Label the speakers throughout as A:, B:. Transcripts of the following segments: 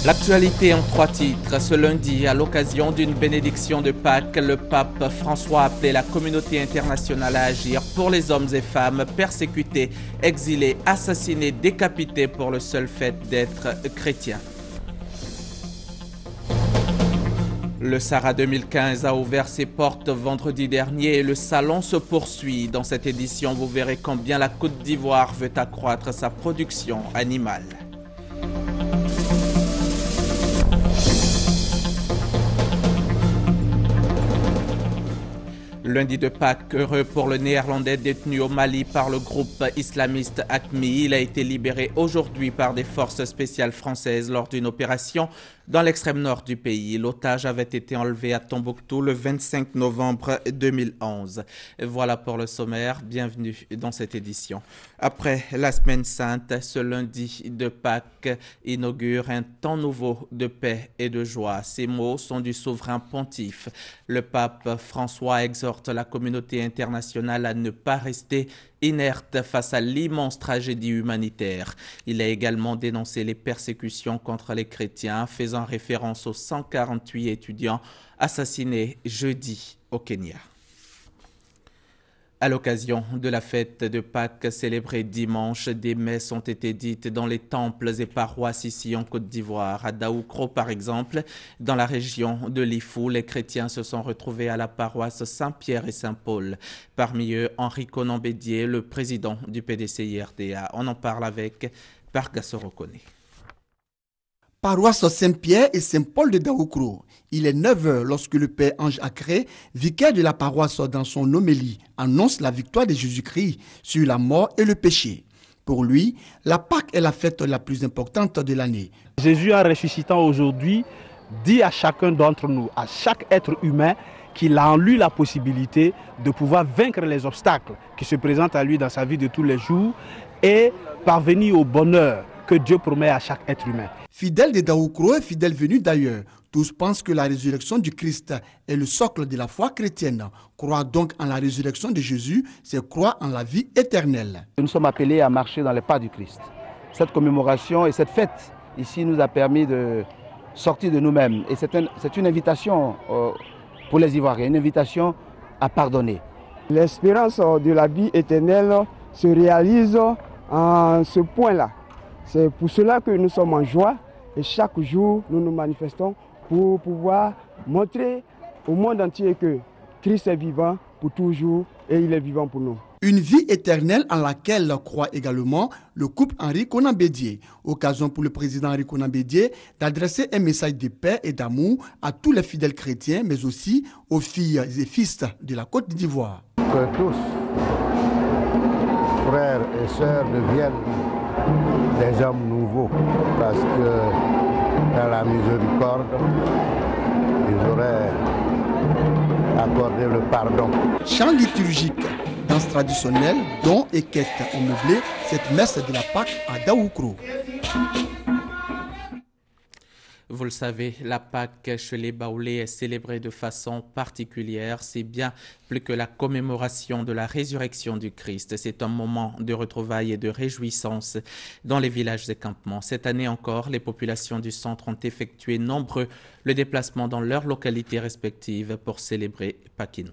A: L'actualité en 3 titres. Ce lundi, à l'occasion d'une bénédiction de Pâques, le pape François a appelé la communauté internationale à agir pour les hommes et femmes persécutés, exilés, assassinés, décapités pour le seul fait d'être chrétiens. Le Sahara 2015 a ouvert ses portes vendredi dernier et le salon se poursuit. Dans cette édition, vous verrez combien la Côte d'Ivoire veut accroître sa production animale. Lundi de Pâques, heureux pour le Néerlandais détenu au Mali par le groupe islamiste AQMI. Il a été libéré aujourd'hui par des forces spéciales françaises lors d'une opération dans l'extrême nord du pays. L'otage avait été enlevé à Tombouctou le 25 novembre 2011. Voilà pour le sommaire. Bienvenue dans cette édition. Après la Semaine Sainte, ce lundi de Pâques inaugure un temps nouveau de paix et de joie. Ces mots sont du souverain pontife. Le pape François exhorte la communauté internationale à ne pas rester inerte face à l'immense tragédie humanitaire. Il a également dénoncé les persécutions contre les chrétiens, faisant référence aux 148 étudiants assassinés jeudi au Kenya. À l'occasion de la fête de Pâques célébrée dimanche, des messes ont été dites dans les temples et paroisses ici en Côte d'Ivoire. À Daoukro, par exemple, dans la région de Lifou, les chrétiens se sont retrouvés à la paroisse Saint-Pierre et Saint-Paul. Parmi eux, Henri Konan Bédié, le président du PDCI-RDA. On en parle avec Parga Sorokone.
B: Paroisse Saint-Pierre et Saint-Paul de Daoukro. Il est 9h lorsque le père Ange Acré, vicaire de la paroisse dans son homélie, annonce la victoire de Jésus-Christ sur la mort et le péché. Pour lui, la Pâque est la fête la plus importante de l'année.
C: Jésus, en ressuscitant aujourd'hui, dit à chacun d'entre nous, à chaque être humain, qu'il a en lui la possibilité de pouvoir vaincre les obstacles qui se présentent à lui dans sa vie de tous les jours et parvenir au bonheur que Dieu promet à chaque être humain.
B: Fidèles de Daoukro et fidèles venus d'ailleurs, tous pensent que la résurrection du Christ est le socle de la foi chrétienne. Croire donc en la résurrection de Jésus, c'est croire en la vie éternelle.
C: Nous sommes appelés à marcher dans les pas du Christ. Cette commémoration et cette fête ici nous a permis de sortir de nous-mêmes. Et c'est une invitation pour les Ivoiriens, une invitation à pardonner.
D: L'espérance de la vie éternelle se réalise en ce point-là. C'est pour cela que nous sommes en joie et chaque jour nous nous manifestons pour pouvoir montrer au monde entier que Christ est vivant pour toujours et il est vivant pour nous.
B: Une vie éternelle en laquelle croit également le couple Henri Konan Bédié. Occasion pour le président Henri Konan Bédié d'adresser un message de paix et d'amour à tous les fidèles chrétiens, mais aussi aux filles et fils de la Côte d'Ivoire.
E: Que tous, frères et sœurs, deviennent des hommes nouveaux, parce que dans la miséricorde, ils auraient accordé le pardon.
B: Chant liturgique, danse traditionnelle, dons et quêtes ont meublé cette messe de la Pâque à Daoukro.
A: Vous le savez, la Pâque chez les Baoulés est célébrée de façon particulière. C'est bien plus que la commémoration de la résurrection du Christ. C'est un moment de retrouvailles et de réjouissance dans les villages et campements. Cette année encore, les populations du centre ont effectué nombreux le déplacement dans leurs localités respectives pour célébrer Pâquino.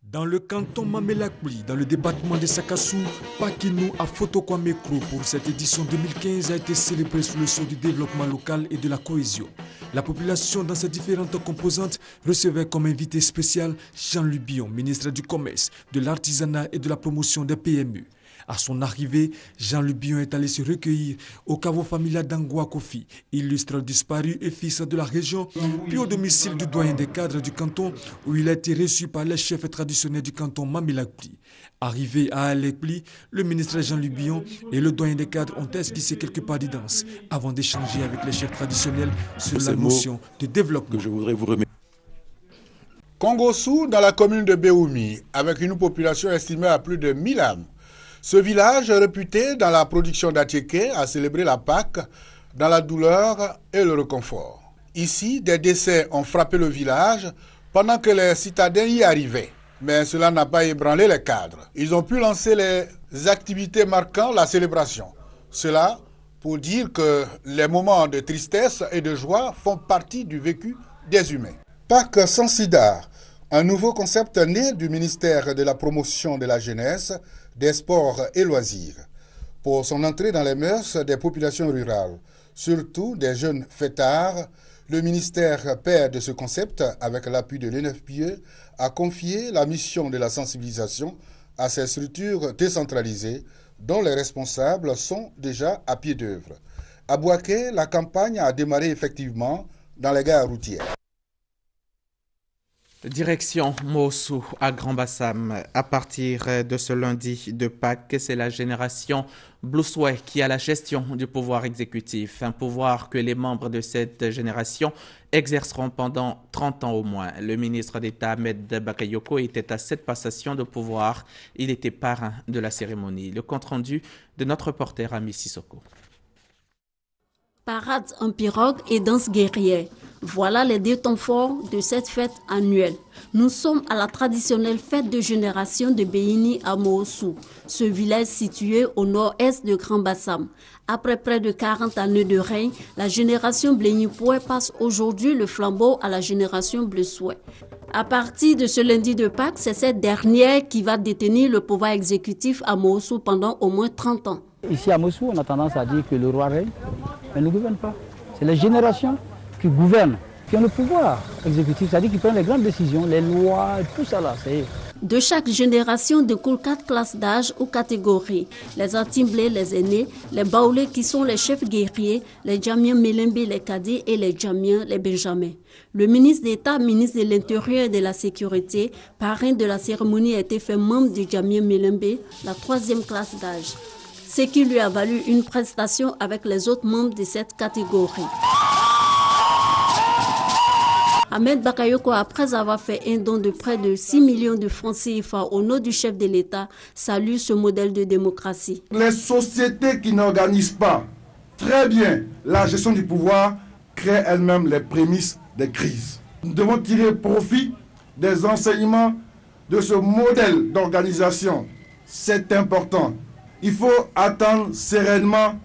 F: Dans le canton Mamelakpli, dans le département de Sakassou, Pâquino à Fotokwamekro pour cette édition 2015 a été célébré sous le sceau du développement local et de la cohésion. La population dans ses différentes composantes recevait comme invité spécial Jean-Louis Bion, ministre du Commerce, de l'Artisanat et de la promotion des PME. À son arrivée, Jean-Louis Bion est allé se recueillir au caveau familial d'Angwa Kofi, illustre disparu et fils de la région, puis au domicile du doyen des cadres du canton, où il a été reçu par les chefs traditionnels du canton Mamelakpli. Arrivé à Alekpli, le ministre Jean-Louis Bion et le doyen des cadres ont esquissé quelques pas de danse avant d'échanger avec les chefs traditionnels sur la notion de développement.
G: Je voudrais vous remercier.
H: Kongossou, dans la commune de Béoumi, avec une population estimée à plus de 1000 âmes. Ce village, réputé dans la production d'Atiéké, a célébré la Pâque dans la douleur et le réconfort. Ici, des décès ont frappé le village pendant que les citadins y arrivaient. Mais cela n'a pas ébranlé les cadres. Ils ont pu lancer les activités marquant la célébration. Cela pour dire que les moments de tristesse et de joie font partie du vécu des humains. Pâques sans sida, un nouveau concept né du ministère de la Promotion de la Jeunesse, des Sports et Loisirs. Pour son entrée dans les mœurs des populations rurales, surtout des jeunes fêtards, le ministère père de ce concept, avec l'appui de l'UNFPE, a confié la mission de la sensibilisation à ces structures décentralisées dont les responsables sont déjà à pied d'œuvre. À Bouaké, la campagne a démarré effectivement dans les gares routières.
A: Direction Mossou à Grand Bassam. À partir de ce lundi de Pâques, c'est la génération Bloussouet qui a la gestion du pouvoir exécutif. Un pouvoir que les membres de cette génération exerceront pendant 30 ans au moins. Le ministre d'État Ahmed Bakayoko était à cette passation de pouvoir. Il était parrain de la cérémonie. Le compte-rendu de notre reporter Ami Sissoko.
G: Parade en pirogue et danse guerrière. Voilà les deux temps forts de cette fête annuelle. Nous sommes à la traditionnelle fête de génération de Béini à Moossou, ce village situé au nord-est de Grand Bassam. Après près de 40 années de règne, la génération Blénipoué passe aujourd'hui le flambeau à la génération Bleussouet. À partir de ce lundi de Pâques, c'est cette dernière qui va détenir le pouvoir exécutif à Moossou pendant au moins 30 ans.
I: Ici à Moossou, on a tendance à dire que le roi règne, mais ne gouverne pas. C'est les générations qui gouvernent, qui ont le pouvoir exécutif, c'est-à-dire qui prennent les grandes décisions, les lois, tout ça là, c'est...
G: De chaque génération découlent 4 classes d'âge ou catégories. Les Atimblés, les aînés, les Baoulés qui sont les chefs guerriers, les Djamiens Mélembe, les Kadis et les Djamiens, les Benjamins. Le ministre d'État, ministre de l'Intérieur et de la Sécurité, parrain de la cérémonie, a été fait membre du Djamien Mélembe, la 3e classe d'âge. Ce qui lui a valu une prestation avec les autres membres de cette catégorie. Ahmed Bakayoko, après avoir fait un don de près de 6 millions de francs CFA au nom du chef de l'État, salue ce modèle de démocratie.
J: Les sociétés qui n'organisent pas très bien la gestion du pouvoir créent elles-mêmes les prémices des crises. Nous devons tirer profit des enseignements de ce modèle d'organisation. C'est important. Il faut attendre sereinement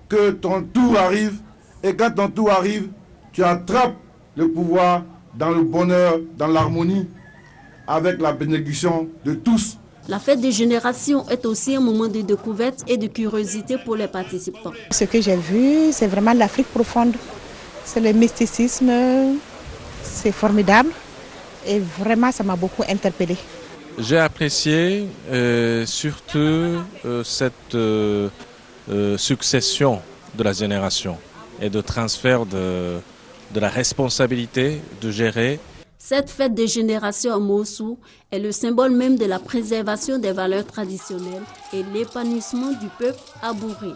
J: que ton tour arrive et quand ton tour arrive, tu attrapes le pouvoir dans le bonheur, dans l'harmonie, avec la bénédiction de tous.
G: La fête des générations est aussi un moment de découverte et de curiosité pour les participants.
K: Ce que j'ai vu, c'est vraiment l'Afrique profonde. C'est le mysticisme, c'est formidable et vraiment ça m'a beaucoup interpellée.
L: J'ai apprécié surtout cette succession de la génération et de transfert de la responsabilité de gérer.
G: Cette fête des générations à Moossou est le symbole même de la préservation des valeurs traditionnelles et l'épanouissement du peuple abouré.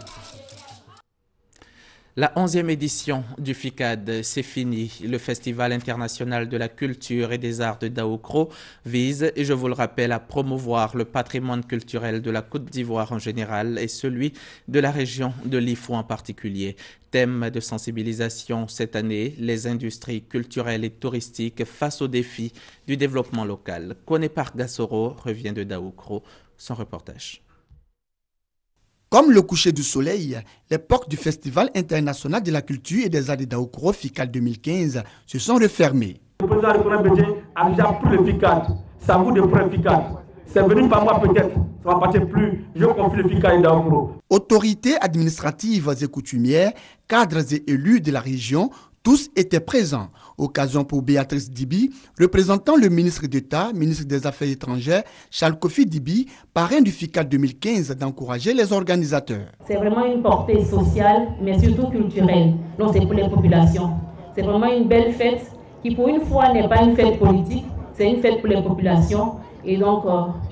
A: La 11e édition du FICAD, c'est fini. Le Festival international de la culture et des arts de Daoukro vise, et je vous le rappelle, à promouvoir le patrimoine culturel de la Côte d'Ivoire en général et celui de la région de l'Ifou en particulier. Thème de sensibilisation cette année, les industries culturelles et touristiques face aux défis du développement local. Konepar Gassoro revient de Daoukro, son reportage.
B: Comme le coucher du soleil, les portes du Festival international de la culture et des arts de Daoukro FICAD 2015 se sont refermées.
M: Le président Nicolas Bédé a déjà pris le FICAD, ça vaut de près FICAD. C'est venu par moi peut-être, ça ne va partir plus, je confie le FICAD et Daoukro.
B: Autorités administratives et coutumières, cadres et élus de la région, tous étaient présents. Occasion pour Béatrice Dibi, représentant le ministre d'État, ministre des Affaires étrangères, Charles Kofi Dibi, parrain du FICAD 2015, d'encourager les organisateurs.
N: C'est vraiment une portée sociale, mais surtout culturelle. Donc c'est pour les populations. C'est vraiment une belle fête qui, pour une fois, n'est pas une fête politique, c'est une fête pour les populations. Et donc,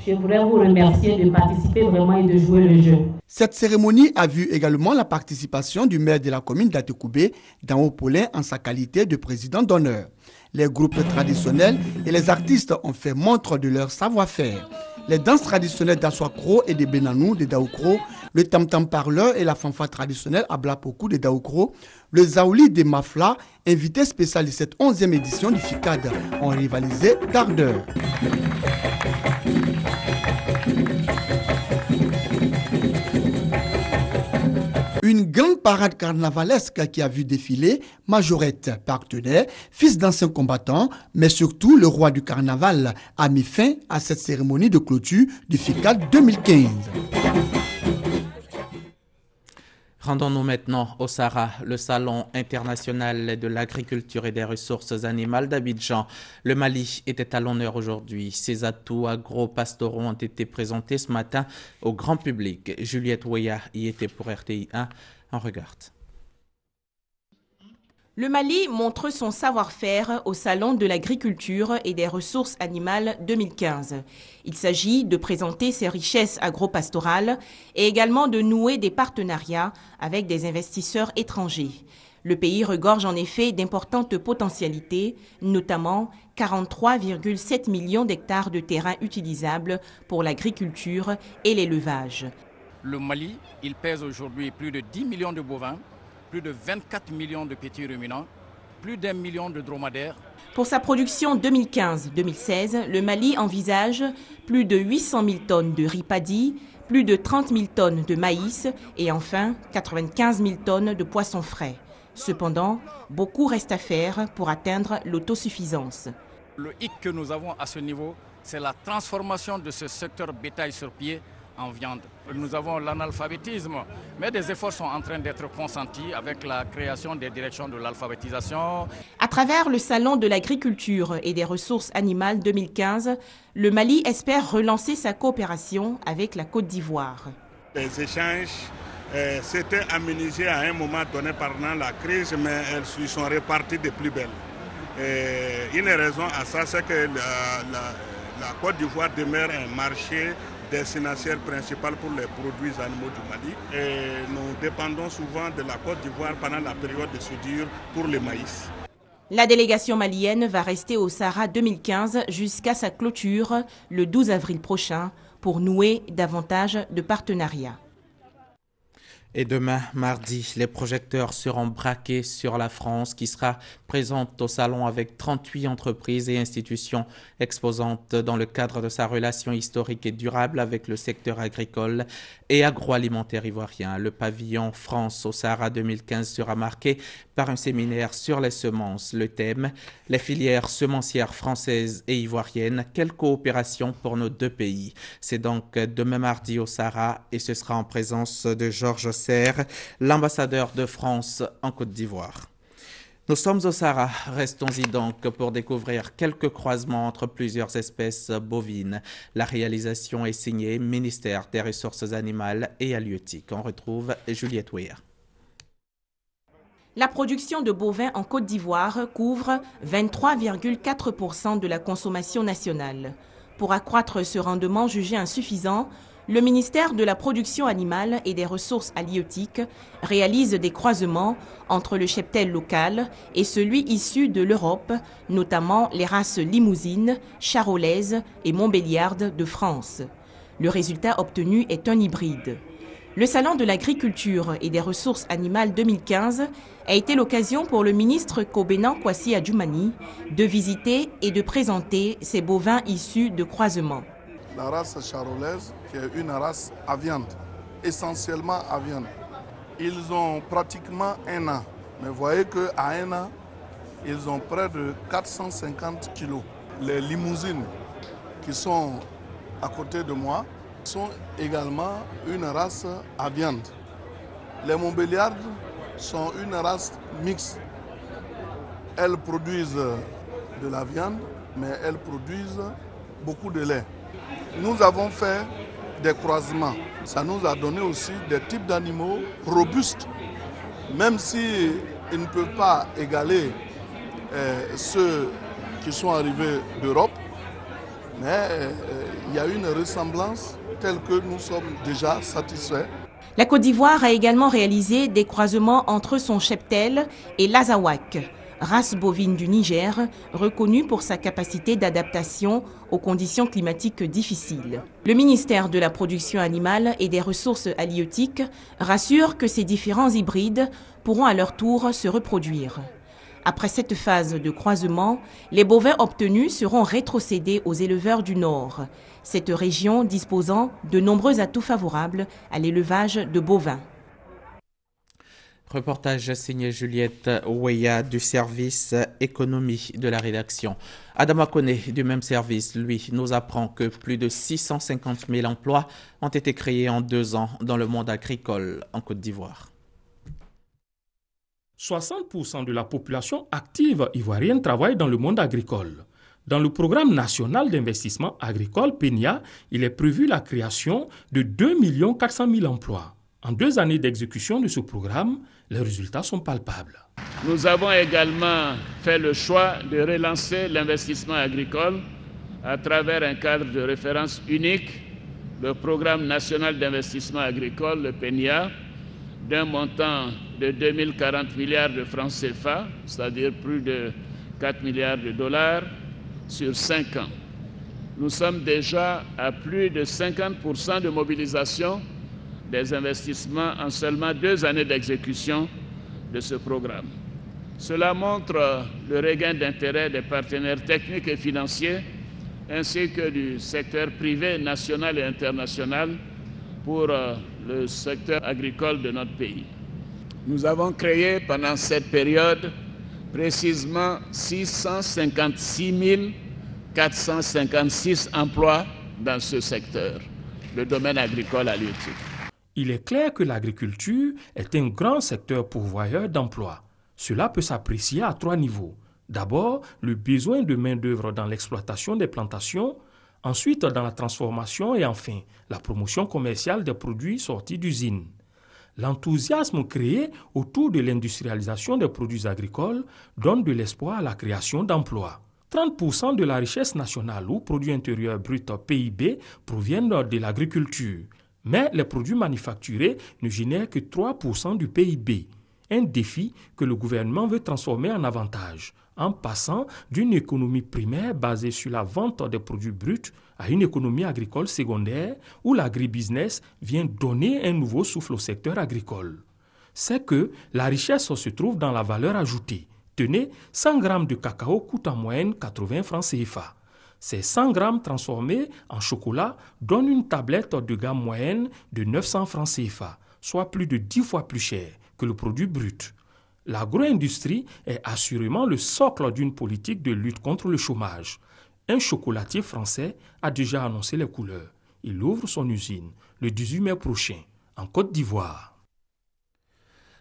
N: je voudrais vous remercier de participer vraiment et de jouer le jeu.
B: Cette cérémonie a vu également la participation du maire de la commune d'Atekoubé, Dao Paulin, en sa qualité de président d'honneur. Les groupes traditionnels et les artistes ont fait montre de leur savoir-faire. Les danses traditionnelles d'Aswakro et de Benanou de Daoukro, le tam-tam parleur et la fanfare traditionnelle Ablapoku de Daoukro, le Zaouli de Mafla, invité spécial de cette 11e édition du FICAD, ont rivalisé d'ardeur. Une grande parade carnavalesque qui a vu défiler Majorette, partenaire, fils d'anciens combattants, mais surtout le roi du carnaval, a mis fin à cette cérémonie de clôture du FICAD 2015.
A: Rendons-nous maintenant au Sahara, le Salon international de l'agriculture et des ressources animales d'Abidjan. Le Mali était à l'honneur aujourd'hui. Ses atouts agro-pastoraux ont été présentés ce matin au grand public. Juliette Ouéa y était pour RTI 1. On regarde.
O: Le Mali montre son savoir-faire au Salon de l'agriculture et des ressources animales 2015. Il s'agit de présenter ses richesses agro-pastorales et également de nouer des partenariats avec des investisseurs étrangers. Le pays regorge en effet d'importantes potentialités, notamment 43,7 millions d'hectares de terrains utilisables pour l'agriculture et l'élevage.
P: Le Mali, il pèse aujourd'hui plus de 10 millions de bovins, plus de 24 millions de petits ruminants, plus d'1 million de dromadaires.
O: Pour sa production 2015-2016, le Mali envisage plus de 800 000 tonnes de riz paddy, plus de 30 000 tonnes de maïs et enfin 95 000 tonnes de poissons frais. Cependant, beaucoup reste à faire pour atteindre l'autosuffisance.
P: Le hic que nous avons à ce niveau, c'est la transformation de ce secteur bétail sur pied en viande. Nous avons l'analphabétisme, mais des efforts sont en train d'être consentis avec la création des directions de l'alphabétisation.
O: À travers le Salon de l'agriculture et des ressources animales 2015, le Mali espère relancer sa coopération avec la Côte d'Ivoire.
Q: Les échanges s'étaient aménagés à un moment donné pendant la crise, mais elles sont réparties de plus belle. Une raison à ça, c'est que la Côte d'Ivoire demeure un marché destinataire principal pour les produits animaux du Mali. Et nous dépendons souvent de la Côte d'Ivoire pendant la période de soudure pour le maïs.
O: La délégation malienne va rester au Sahara 2015 jusqu'à sa clôture le 12 avril prochain pour nouer davantage de partenariats.
A: Et demain, mardi, les projecteurs seront braqués sur la France qui sera présente au salon avec 38 entreprises et institutions exposantes dans le cadre de sa relation historique et durable avec le secteur agricole et agroalimentaire ivoirien. Le pavillon France au Sahara 2015 sera marqué par un séminaire sur les semences. Le thème, les filières semencières françaises et ivoiriennes, quelle coopération pour nos deux pays. C'est donc demain mardi au Sahara et ce sera en présence de Georges Serre, l'ambassadeur de France en Côte d'Ivoire. Nous sommes au Sahara, restons-y donc pour découvrir quelques croisements entre plusieurs espèces bovines. La réalisation est signée ministère des Ressources animales et halieutiques. On retrouve Juliette Ouéa.
O: La production de bovins en Côte d'Ivoire couvre 23,4% de la consommation nationale. Pour accroître ce rendement jugé insuffisant, le ministère de la Production animale et des Ressources halieutiques réalise des croisements entre le cheptel local et celui issu de l'Europe, notamment les races limousines, charolaises et montbéliardes de France. Le résultat obtenu est un hybride. Le Salon de l'agriculture et des ressources animales 2015 a été l'occasion pour le ministre Kobenan Kwasi Adjoumani de visiter et de présenter ces bovins issus de croisements.
R: La race charolaise, qui est une race à viande, essentiellement à viande. Ils ont pratiquement 1 an, mais vous voyez qu'à 1 an, ils ont près de 450 kilos. Les limousines qui sont à côté de moi sont également une race à viande. Les montbéliardes sont une race mixte. Elles produisent de la viande, mais elles produisent beaucoup de lait. Nous avons fait des croisements. Ça nous a donné aussi des types d'animaux robustes, même s'ils ne peuvent pas égaler ceux qui sont arrivés d'Europe, mais il y a une ressemblance telle que nous sommes déjà satisfaits.
O: La Côte d'Ivoire a également réalisé des croisements entre son cheptel et l'Azawak, race bovine du Niger, reconnue pour sa capacité d'adaptation aux conditions climatiques difficiles. Le ministère de la Production animale et des Ressources halieutiques rassure que ces différents hybrides pourront à leur tour se reproduire. Après cette phase de croisement, les bovins obtenus seront rétrocédés aux éleveurs du Nord, cette région disposant de nombreux atouts favorables à l'élevage de bovins.
A: Reportage signé Juliette Oueya du service économie de la rédaction. Adama Kone du même service, lui, nous apprend que plus de 650 000 emplois ont été créés en 2 ans dans le monde agricole en Côte d'Ivoire.
S: 60% de la population active ivoirienne travaille dans le monde agricole. Dans le programme national d'investissement agricole PENIA, il est prévu la création de 2 400 000 emplois. En 2 années d'exécution de ce programme, les résultats sont palpables.
T: Nous avons également fait le choix de relancer l'investissement agricole à travers un cadre de référence unique, le Programme national d'investissement agricole, le PENIA, d'un montant de 2040 milliards de francs CFA, c'est-à-dire plus de 4 milliards de dollars sur 5 ans. Nous sommes déjà à plus de 50% de mobilisation des investissements en seulement 2 années d'exécution de ce programme. Cela montre le regain d'intérêt des partenaires techniques et financiers ainsi que du secteur privé national et international pour le secteur agricole de notre pays. Nous avons créé pendant cette période précisément 656 456 emplois dans ce secteur, le domaine agricole à l'UTI.
S: Il est clair que l'agriculture est un grand secteur pourvoyeur d'emplois. Cela peut s'apprécier à 3 niveaux. D'abord, le besoin de main-d'œuvre dans l'exploitation des plantations, ensuite dans la transformation et enfin la promotion commerciale des produits sortis d'usines. L'enthousiasme créé autour de l'industrialisation des produits agricoles donne de l'espoir à la création d'emplois. 30% de la richesse nationale ou produit intérieur brut PIB proviennent de l'agriculture. Mais les produits manufacturés ne génèrent que 3% du PIB. Un défi que le gouvernement veut transformer en avantage, en passant d'une économie primaire basée sur la vente des produits bruts à une économie agricole secondaire où l'agribusiness vient donner un nouveau souffle au secteur agricole. C'est que la richesse se trouve dans la valeur ajoutée. Tenez, 100 grammes de cacao coûtent en moyenne 80 francs CFA. Ces 100 grammes transformés en chocolat donnent une tablette de gamme moyenne de 900 francs CFA, soit plus de 10 fois plus cher que le produit brut. L'agro-industrie est assurément le socle d'une politique de lutte contre le chômage. Un chocolatier français a déjà annoncé les couleurs. Il ouvre son usine le 18 mai prochain, en Côte d'Ivoire.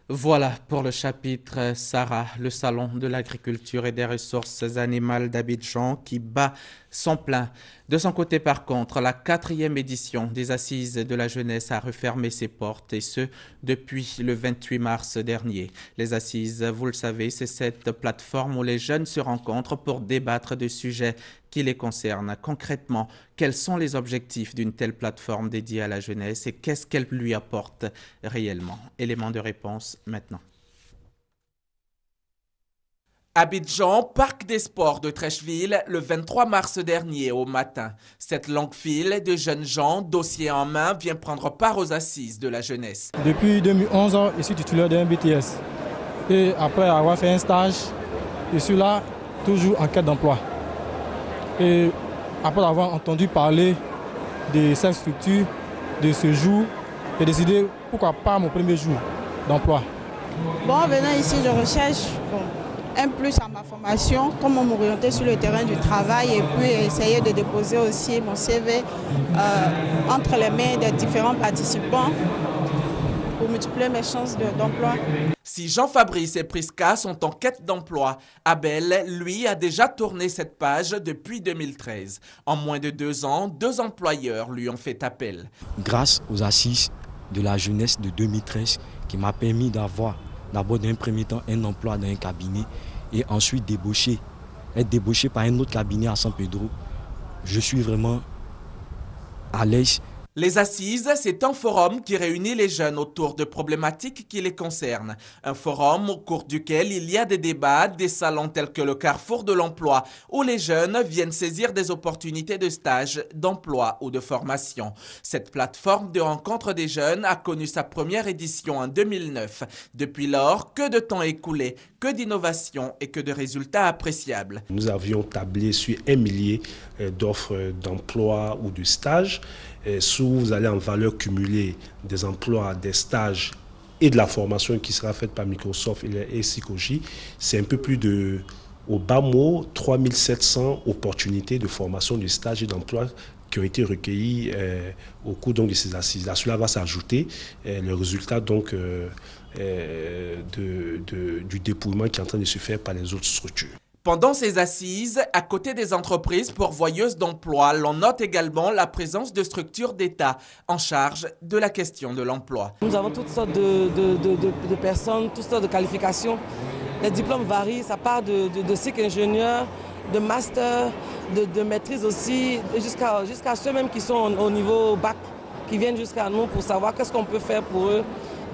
A: Voilà pour le chapitre Sarah, le salon de l'agriculture et des ressources animales d'Abidjan qui bat son plein. De son côté, par contre, la 4e édition des Assises de la jeunesse a refermé ses portes et ce, depuis le 28 mars dernier. Les Assises, vous le savez, c'est cette plateforme où les jeunes se rencontrent pour débattre de sujets qui les concernent. Concrètement, quels sont les objectifs d'une telle plateforme dédiée à la jeunesse et qu'est-ce qu'elle lui apporte réellement? Élément de réponse maintenant. Abidjan, parc des sports de Trècheville, le 23 mars dernier au matin. Cette longue file de jeunes gens, dossier en main, vient prendre part aux assises de la jeunesse.
U: Depuis 2011, je suis titulaire d'un BTS. Et après avoir fait un stage, je suis là, toujours en quête d'emploi. Et après avoir entendu parler de cette structure, de ce jour, j'ai décidé pourquoi pas mon premier jour d'emploi.
V: Bon, en venant ici, je recherche un plus à ma formation, comment m'orienter sur le terrain du travail et puis essayer de déposer aussi mon CV entre les mains des différents participants pour multiplier mes chances d'emploi.
A: Si Jean-Fabrice et Prisca sont en quête d'emploi, Abel, lui, a déjà tourné cette page depuis 2013. En moins de 2 ans, 2 employeurs lui ont fait appel.
W: Grâce aux assises de la jeunesse de 2013 qui m'a permis d'avoir d'abord d'un premier temps un emploi dans un cabinet et ensuite être débauché par un autre cabinet à San Pedro. Je suis vraiment à l'aise.
A: Les Assises, c'est un forum qui réunit les jeunes autour de problématiques qui les concernent. Un forum au cours duquel il y a des débats, des salons tels que le Carrefour de l'Emploi, où les jeunes viennent saisir des opportunités de stage, d'emploi ou de formation. Cette plateforme de rencontre des jeunes a connu sa première édition en 2009. Depuis lors, que de temps écoulé, que d'innovations et que de résultats appréciables.
X: Nous avions tablé sur 1 millier d'offres d'emploi ou de stages. Vous allez en valeur cumulée des emplois, des stages et de la formation qui sera faite par Microsoft et Sikoji, c'est un peu plus de, au bas mot, 3700 opportunités de formation, de stage et d'emploi qui ont été recueillis au cours donc, de ces assises. À cela va s'ajouter le résultat donc, du dépouillement qui est en train de se faire par les autres structures.
A: Pendant ces assises, à côté des entreprises pourvoyeuses d'emploi, l'on note également la présence de structures d'État en charge de la question de l'emploi.
C: Nous avons toutes sortes de personnes, toutes sortes de qualifications. Les diplômes varient, ça part de cycle ingénieur, de master, de maîtrise aussi, jusqu'à ceux-mêmes qui sont au niveau bac, qui viennent jusqu'à nous pour savoir qu'est-ce qu'on peut faire pour eux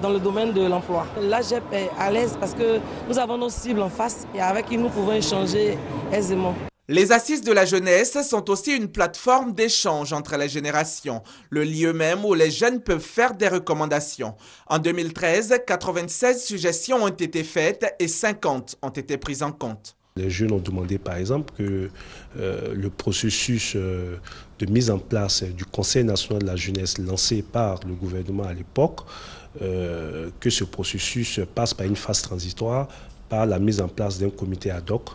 C: dans le domaine de l'emploi. L'AGEP est à l'aise parce que nous avons nos cibles en face et avec qui nous pouvons échanger aisément.
A: Les assises de la jeunesse sont aussi une plateforme d'échange entre les générations, le lieu même où les jeunes peuvent faire des recommandations. En 2013, 96 suggestions ont été faites et 50 ont été prises en compte.
X: Les jeunes ont demandé par exemple que le processus de mise en place du Conseil national de la jeunesse lancé par le gouvernement à l'époque, que ce processus passe par une phase transitoire, par la mise en place d'un comité ad hoc,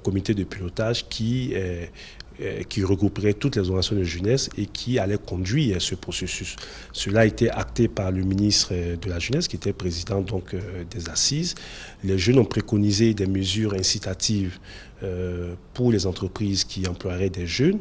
X: comité de pilotage qui regrouperait toutes les organisations de jeunesse et qui allait conduire ce processus. Cela a été acté par le ministre de la Jeunesse, qui était président donc, des assises. Les jeunes ont préconisé des mesures incitatives pour les entreprises qui emploieraient des jeunes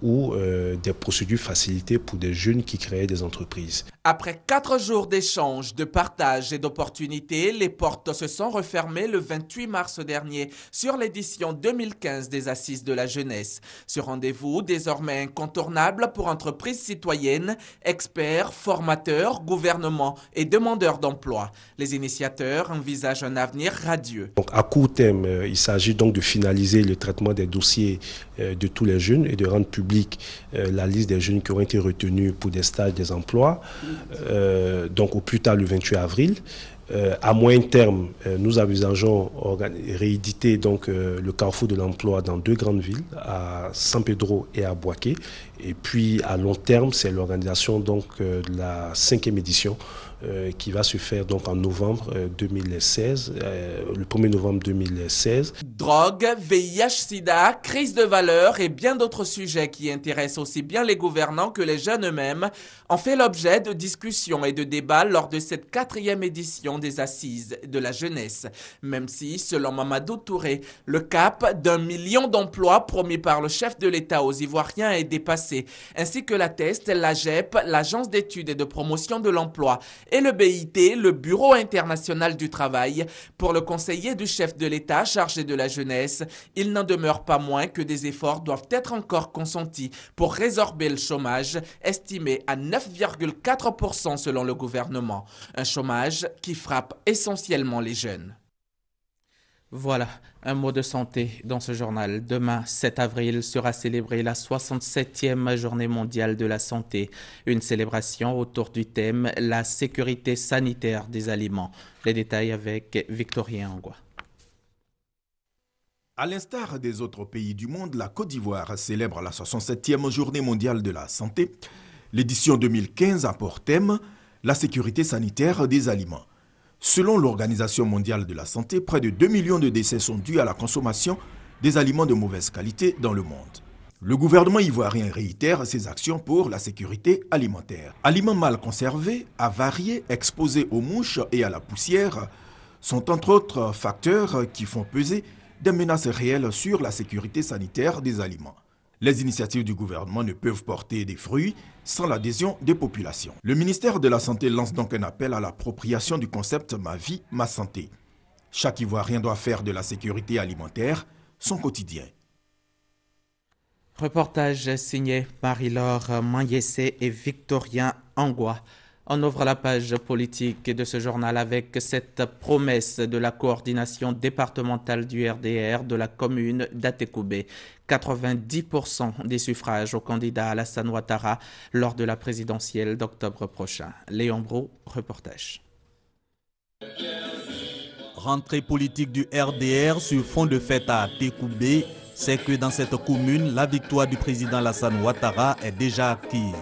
X: ou des procédures facilitées pour des jeunes qui créaient des entreprises.
A: Après 4 jours d'échanges, de partage et d'opportunités, les portes se sont refermées le 28 mars dernier sur l'édition 2015 des Assises de la jeunesse. Ce rendez-vous, désormais incontournable pour entreprises citoyennes, experts, formateurs, gouvernements et demandeurs d'emploi. Les initiateurs envisagent un avenir radieux.
X: Donc, à court terme, il s'agit donc de finaliser le traitement des dossiers de tous les jeunes et de rendre public la liste des jeunes qui ont été retenus pour des stages, des emplois, donc au plus tard le 28 avril. À moyen terme, nous envisageons rééditer donc, le carrefour de l'emploi dans 2 grandes villes, à San Pedro et à Boaké. Et puis à long terme, c'est l'organisation donc, de la 5e édition qui va se faire donc, en novembre 2016, le 1er novembre 2016.
A: Drogue, VIH-Sida, crise de valeurs et bien d'autres sujets qui intéressent aussi bien les gouvernants que les jeunes eux-mêmes ont fait l'objet de discussions et de débats lors de cette 4e édition des Assises de la jeunesse. Même si, selon Mamadou Touré, le cap d'1 million d'emplois promis par le chef de l'État aux Ivoiriens est dépassé, ainsi que l'atteste l'AGEP, l'Agence d'études et de promotion de l'emploi, et le BIT, le Bureau international du travail. Pour le conseiller du chef de l'État chargé de la jeunesse, il n'en demeure pas moins que des efforts doivent être encore consentis pour résorber le chômage, estimé à 9,4% selon le gouvernement. Un chômage qui frappe essentiellement les jeunes. Voilà, un mot de santé dans ce journal. Demain, 7 avril, sera célébrée la 67e journée mondiale de la santé. Une célébration autour du thème « La sécurité sanitaire des aliments ». Les détails avec Victorien Angwa.
D: À l'instar des autres pays du monde, la Côte d'Ivoire célèbre la 67e journée mondiale de la santé. L'édition 2015 a pour thème « La sécurité sanitaire des aliments ». Selon l'Organisation mondiale de la santé, près de 2 millions de décès sont dus à la consommation des aliments de mauvaise qualité dans le monde. Le gouvernement ivoirien réitère ses actions pour la sécurité alimentaire. Aliments mal conservés, avariés, exposés aux mouches et à la poussière sont entre autres facteurs qui font peser des menaces réelles sur la sécurité sanitaire des aliments. Les initiatives du gouvernement ne peuvent porter des fruits sans l'adhésion des populations. Le ministère de la Santé lance donc un appel à l'appropriation du concept « Ma vie, ma santé ». Chaque Ivoirien doit faire de la sécurité alimentaire son quotidien.
A: Reportage signé Marie-Laure Manyessé et Victorien Angwa. On ouvre la page politique de ce journal avec cette promesse de la coordination départementale du RDR de la commune d'Atekoubé. 90% des suffrages aux candidats Alassane Ouattara lors de la présidentielle d'octobre prochain. Léon Brou, reportage.
E: Rentrée politique du RDR sur fond de fête à Atekoubé, c'est que dans cette commune, la victoire du président Alassane Ouattara est déjà acquise.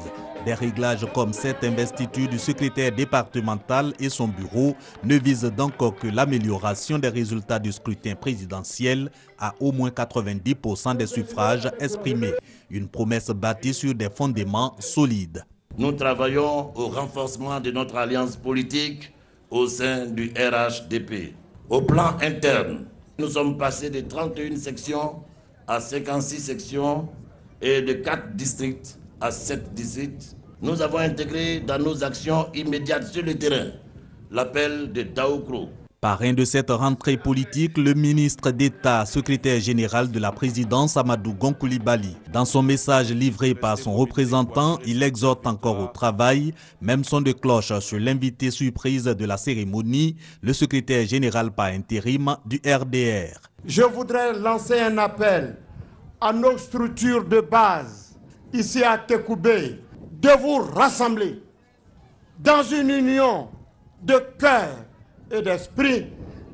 E: Des réglages comme cette investiture du secrétaire départemental et son bureau ne visent donc que l'amélioration des résultats du scrutin présidentiel à au moins 90% des suffrages exprimés. Une promesse bâtie sur des fondements solides.
F: Nous travaillons au renforcement de notre alliance politique au sein du RHDP. Au plan interne, nous sommes passés de 31 sections à 56 sections et de 4 districts à 7 districts. Nous avons intégré dans nos actions immédiates sur le terrain l'appel de Daoukro.
E: Parrain de cette rentrée politique, le ministre d'État, secrétaire général de la présidence, Amadou Gon Coulibaly. Dans son message livré par son représentant, il exhorte encore au travail. Même son de cloche sur l'invité surprise de la cérémonie, le secrétaire général par intérim du RDR.
H: Je voudrais lancer un appel à nos structures de base, ici à Tekoubé, de vous rassembler dans une union de cœur et d'esprit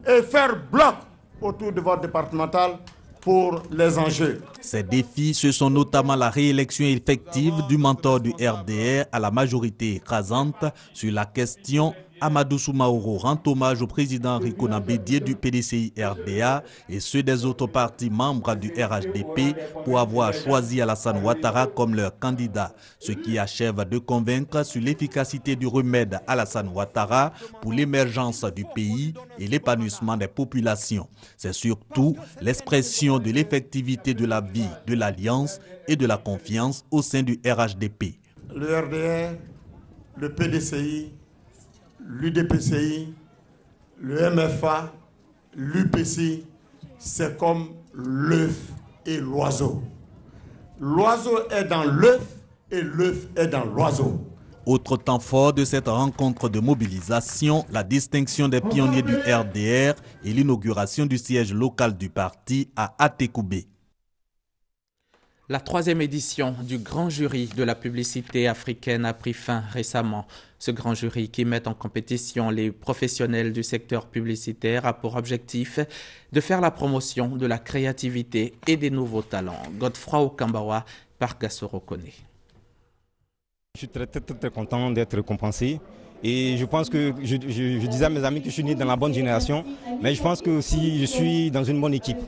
H: et faire bloc autour de votre départemental pour les enjeux.
E: Ces défis, ce sont notamment la réélection effective du mentor du RDR à la majorité écrasante. Sur la question, Amadou Soumaoro rend hommage au président Rikona Bédié du PDCI RDA et ceux des autres partis membres du RHDP pour avoir choisi Alassane Ouattara comme leur candidat, ce qui achève de convaincre sur l'efficacité du remède Alassane Ouattara pour l'émergence du pays et l'épanouissement des populations. C'est surtout l'expression de l'effectivité de la vie de l'Alliance et de la confiance au sein du RHDP.
H: Le RDR, le PDCI, l'UDPCI, le MFA, l'UPC, c'est comme l'œuf et l'oiseau. L'oiseau est dans l'œuf et l'œuf est dans l'oiseau.
E: Autre temps fort de cette rencontre de mobilisation, la distinction des pionniers du RDR et l'inauguration du siège local du parti à Atekoubé.
A: La 3e édition du grand jury de la publicité africaine a pris fin récemment. Ce grand jury qui met en compétition les professionnels du secteur publicitaire a pour objectif de faire la promotion de la créativité et des nouveaux talents. Godefroy Okambawa par Gassoro Kone.
I: Je suis très content d'être récompensé. Et je pense que je disais à mes amis que je suis né dans la bonne génération, mais je pense que aussi je suis dans une bonne équipe.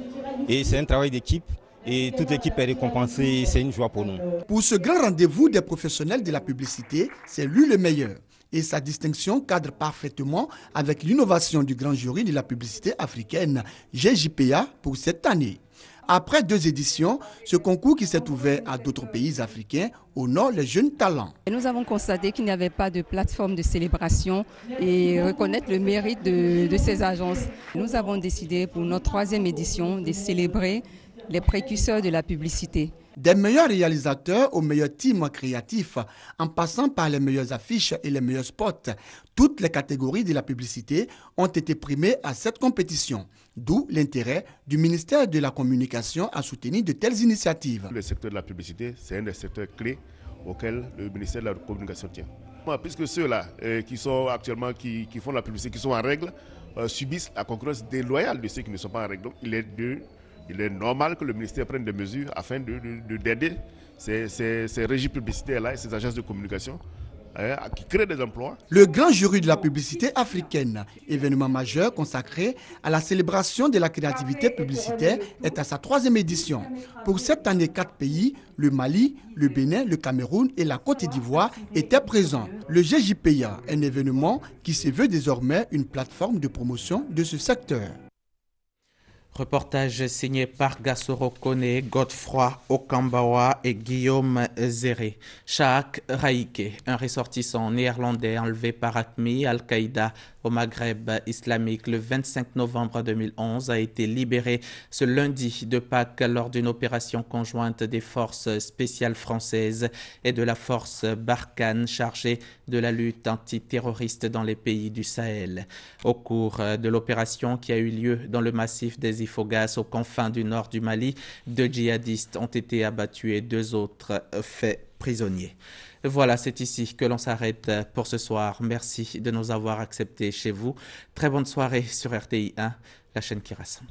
I: Et c'est un travail d'équipe. Et toute l'équipe est récompensée, c'est une joie pour nous.
B: Pour ce grand rendez-vous des professionnels de la publicité, c'est lui le meilleur. Et sa distinction cadre parfaitement avec l'innovation du grand jury de la publicité africaine, GJPA, pour cette année. Après 2 éditions, ce concours qui s'est ouvert à d'autres pays africains honore les jeunes talents.
J: Nous avons constaté qu'il n'y avait pas de plateforme de célébration et reconnaître le mérite de ces agences. Nous avons décidé pour notre 3e édition de célébrer les précurseurs de la publicité.
B: Des meilleurs réalisateurs aux meilleurs teams créatifs, en passant par les meilleures affiches et les meilleurs spots, toutes les catégories de la publicité ont été primées à cette compétition. D'où l'intérêt du ministère de la Communication à soutenir de telles initiatives.
Y: Le secteur de la publicité, c'est un des secteurs clés auxquels le ministère de la Communication tient. Puisque ceux-là qui sont actuellement, qui font la publicité, qui sont en règle, subissent la concurrence déloyale de ceux qui ne sont pas en règle. Donc il est normal que le ministère prenne des mesures afin d'aider ces régies publicitaires-là et ces agences de communication qui créent des emplois.
B: Le grand jury de la publicité africaine, événement majeur consacré à la célébration de la créativité publicitaire, est à sa 3e édition. Pour cette année, 4 pays, le Mali, le Bénin, le Cameroun et la Côte d'Ivoire étaient présents. Le GJPA, un événement qui se veut désormais une plateforme de promotion de ce secteur.
A: Reportage signé par Gassoro Kone, Godefroy Okambawa et Guillaume Zéré. Shaak Raïke, un ressortissant néerlandais enlevé par AQMI, Al-Qaïda au Maghreb islamique le 25 novembre 2011, a été libéré ce lundi de Pâques lors d'une opération conjointe des forces spéciales françaises et de la force Barkhane chargée de la lutte antiterroriste dans les pays du Sahel. Au cours de l'opération qui a eu lieu dans le massif des Ifoghas aux confins du nord du Mali, 2 djihadistes ont été abattus et 2 autres faits prisonniers. Voilà, c'est ici que l'on s'arrête pour ce soir. Merci de nous avoir acceptés chez vous. Très bonne soirée sur RTI 1, la chaîne qui rassemble.